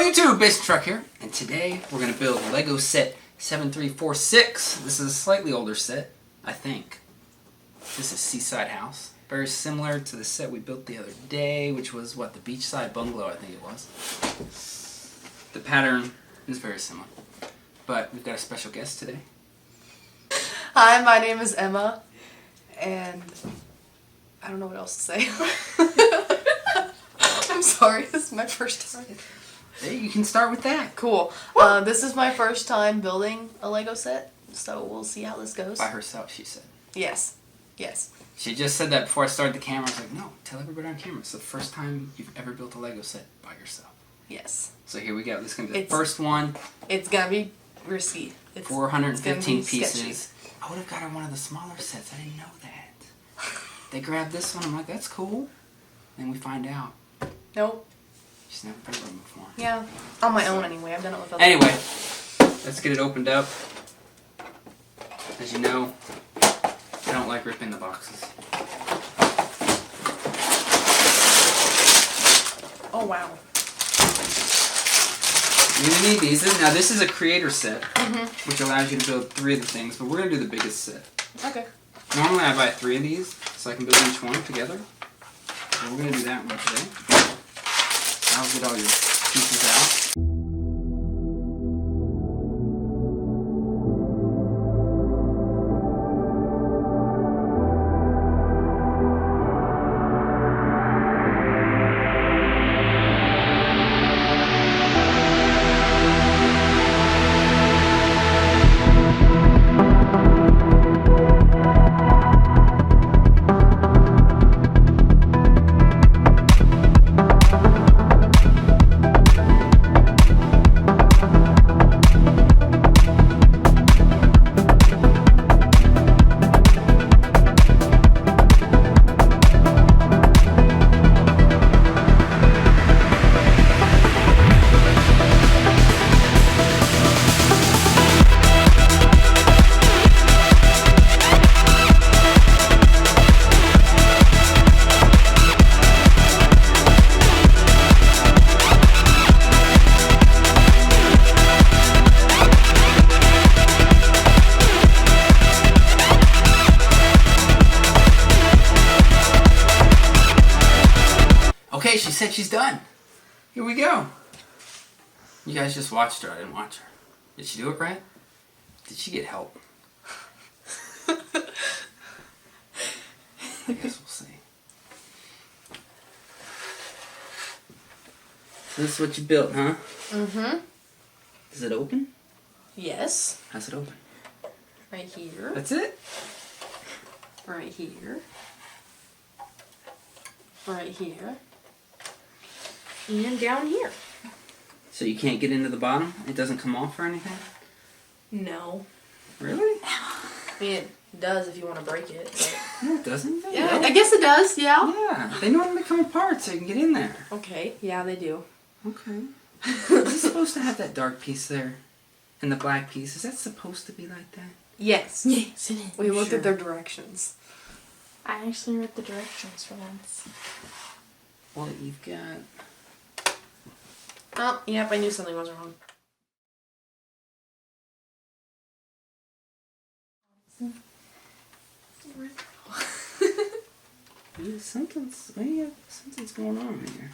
YouTube, Basic Truck here, and today we're going to build Lego set 7346. This is a slightly older set, I think. This is Seaside House. Very similar to the set we built the other day, which was, what, the Beachside Bungalow, I think it was. The pattern is very similar. But we've got a special guest today. Hi, my name is Emma, and I don't know what else to say. I'm sorry, this is my first time. Hey, you can start with that. Cool. This is my first time building a Lego set, so we'll see how this goes. By herself, she said. Yes. Yes. She just said that before I started the camera. I was like, no, tell everybody on camera. It's the first time you've ever built a Lego set by yourself. Yes. So here we go. This is going to be the first one. It's going to be risky. 415 pieces. Sketchy. I would have got her one of the smaller sets. I didn't know that. They grabbed this one. I'm like, that's cool. Then we find out. Nope. She's never built one before. Yeah. On my own anyway. I've done it with other Anyway, let's get it opened up. As you know, I don't like ripping the boxes. Oh, wow. You need these. Now this is a creator set, which allows you to build 3 of the things, but we're going to do the biggest set. Okay. Normally I buy 3 of these, so I can build each one together. So we're going to do that one today. I'll get all your pieces out. Okay, she said she's done. Here we go. You guys just watched her. I didn't watch her. Did she do it right? Did she get help? I guess we'll see. So this is what you built, huh? Mm-hmm. Is it open? Yes. How's it open? Right here. That's it? Right here. Right here. And down here. So you can't get into the bottom? It doesn't come off or anything? No. Really? I mean, it does if you want to break it. But... No, it doesn't. Yeah, I guess it does, yeah. Yeah, they normally come apart so you can get in there. Okay, yeah, they do. Okay. Is it supposed to have that dark piece there? And the black piece? Is that supposed to be like that? Yes. Yes, it is. We looked at their directions. I actually read the directions for once. Well, you've got... Oh, yep, I knew something was wrong. Yeah, something's going on here.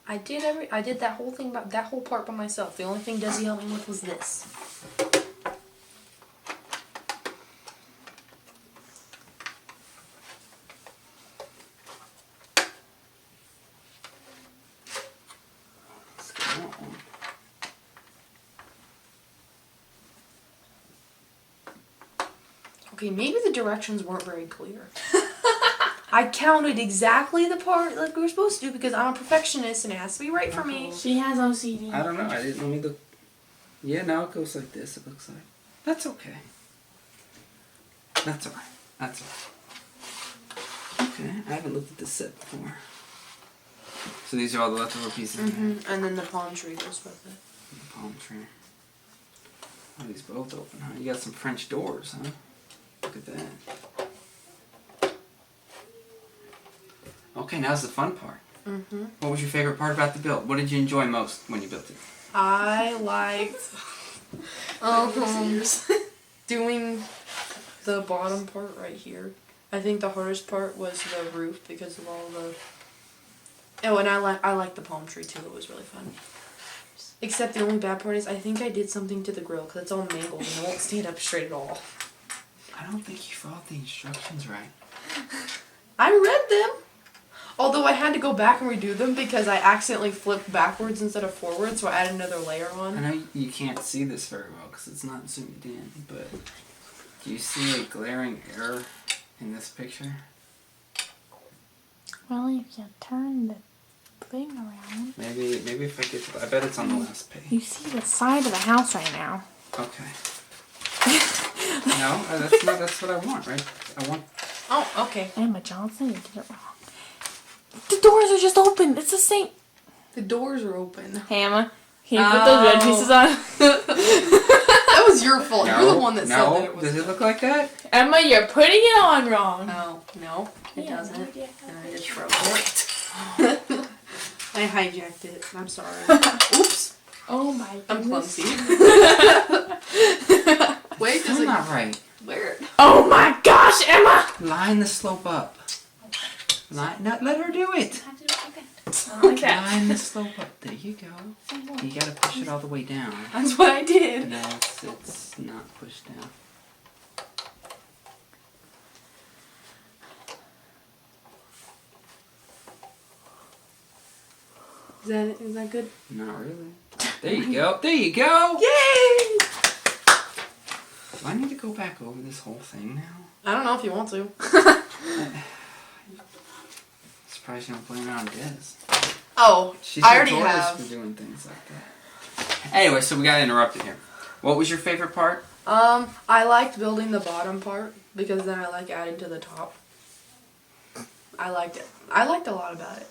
I did that whole thing, that whole part by myself. The only thing Desi helped me with was this. What's going on? Okay, maybe the directions weren't very clear. I counted exactly the part like we were supposed to do because I'm a perfectionist and it has to be right for me. She has OCD. I don't know. I didn't let me look. Yeah, now it goes like this. It looks like. That's okay. That's alright. That's alright. Okay, I haven't looked at this set before. So these are all the leftover pieces. And then the palm tree goes with it. The palm tree. Oh, these both open, huh? You got some French doors, huh? Look at that. Okay, now's the fun part. Mm-hmm. What was your favorite part about the build? What did you enjoy most when you built it? I liked doing the bottom part right here. I think the hardest part was the roof because of all the. Oh, and I like the palm tree too. It was really fun. Except the only bad part is I think I did something to the grill because it's all mangled and it won't stand up straight at all. I don't think you followed the instructions right. I read them. Although I had to go back and redo them because I accidentally flipped backwards instead of forward, so I added another layer I on. know you can't see this very well because it's not zoomed in, but do you see a glaring error in this picture? Well, if you turn the thing around, Maybe if I get to I bet it's on the last page. you see the side of the house right now. Okay. No, that's what I want, right? I want. Oh, okay. Emma Johnson, you did it wrong. The doors are just open. It's the same. The doors are open. Hey, Emma, can you put those red pieces on? That was your fault. You're the one that said that it was. Does it look like that? Emma, you're putting it on wrong. Oh, no, it Yeah, doesn't. no, yeah. And I just broke it. I hijacked it. I'm sorry. Oops. Oh my goodness. I'm clumsy. Wait, does Still it? not right. Where? Oh my gosh, Emma! Line the slope up. Not let her do it. Like that. Line the slope up. There you go. You gotta push it all the way down. That's what I did. No, it's not pushed down. Is that good? Not really. There you go. There you go. Yay! Do I need to go back over this whole thing now? I don't know if you want to. Surprised you don't blame it on Des. Oh, She's I already notorious have. for doing things like that. Anyway, so we got interrupted here. What was your favorite part? I liked building the bottom part because then I like adding to the top. I liked it. I liked a lot about it.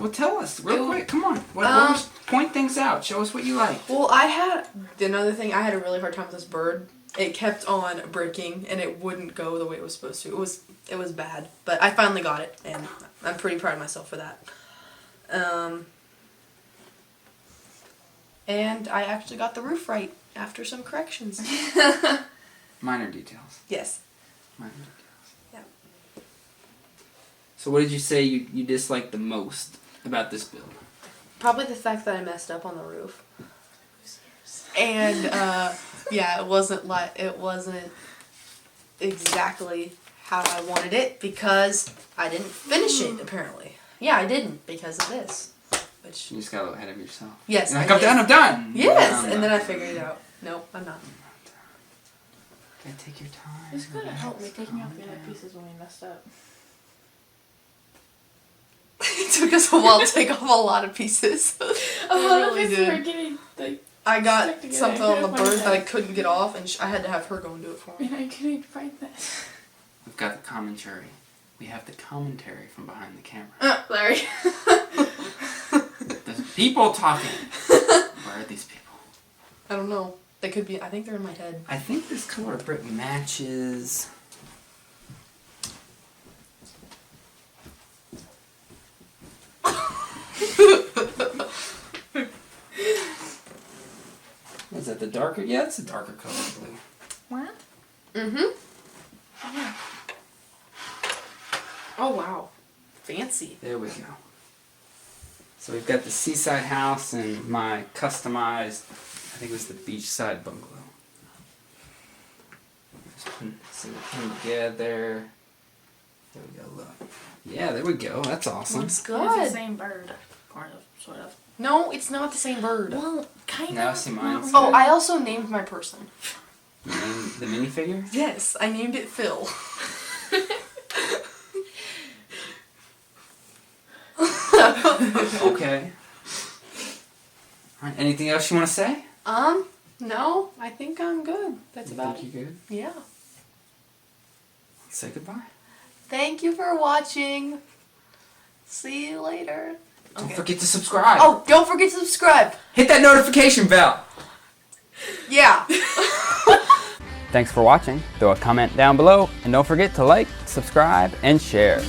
Well, tell us real quick. Come on. What was, point things out. Show us what you like. Well, another thing. I had a really hard time with this bird. It kept on breaking and it wouldn't go the way it was supposed to. It was bad, but I finally got it, and I'm pretty proud of myself for that. And I actually got the roof right after some corrections. Minor details. Yes. Minor details. Yeah. So what did you say you disliked the most about this build? Probably the fact that I messed up on the roof. And yeah, it wasn't exactly how I wanted it because I didn't finish it apparently. Yeah, I didn't because of this. Which You just got a little ahead of yourself. yes, You're like, I I'm did. done, I'm done! Yes, I'm and then I done. figured it out. Nope, I'm not. Gotta take your time. It's gonna help me relax, taking out calm the other down. pieces when we messed up. It took us a while to take off a lot of pieces. A It lot of really pieces did. were getting like, I stuck got together. something I on the couldn't bird find that I that. couldn't get off, and I had to have her go and do it for me. and I couldn't find that. We've got the commentary. We have the commentary from behind the camera. Larry. There's people talking. Where are these people? I don't know. They could be. I think they're in my head. I think this color of brick matches. Is that the darker? Yeah, it's a darker color blue. What? Mm-hmm. Oh wow, fancy. There we go. So we've got the seaside house and my customized, I think it was the beachside bungalow. Just putting them together. There we go, look. Yeah, there we go. That's awesome. Looks It's the good. same bird, kind of, sort of. No, it's not the same bird. Well, kind Now of. see mine's- Oh, I also named my person. The minifigure? Yes, I named it Phil. Okay. Alright, anything else you want to say? No, I think I'm good. That's You about think it. you're good? Yeah. Say goodbye. Thank you for watching. See you later. Don't Okay. forget to subscribe. Oh, don't forget to subscribe. Hit that notification bell. Yeah. Thanks for watching. Throw a comment down below and don't forget to like, subscribe, and share.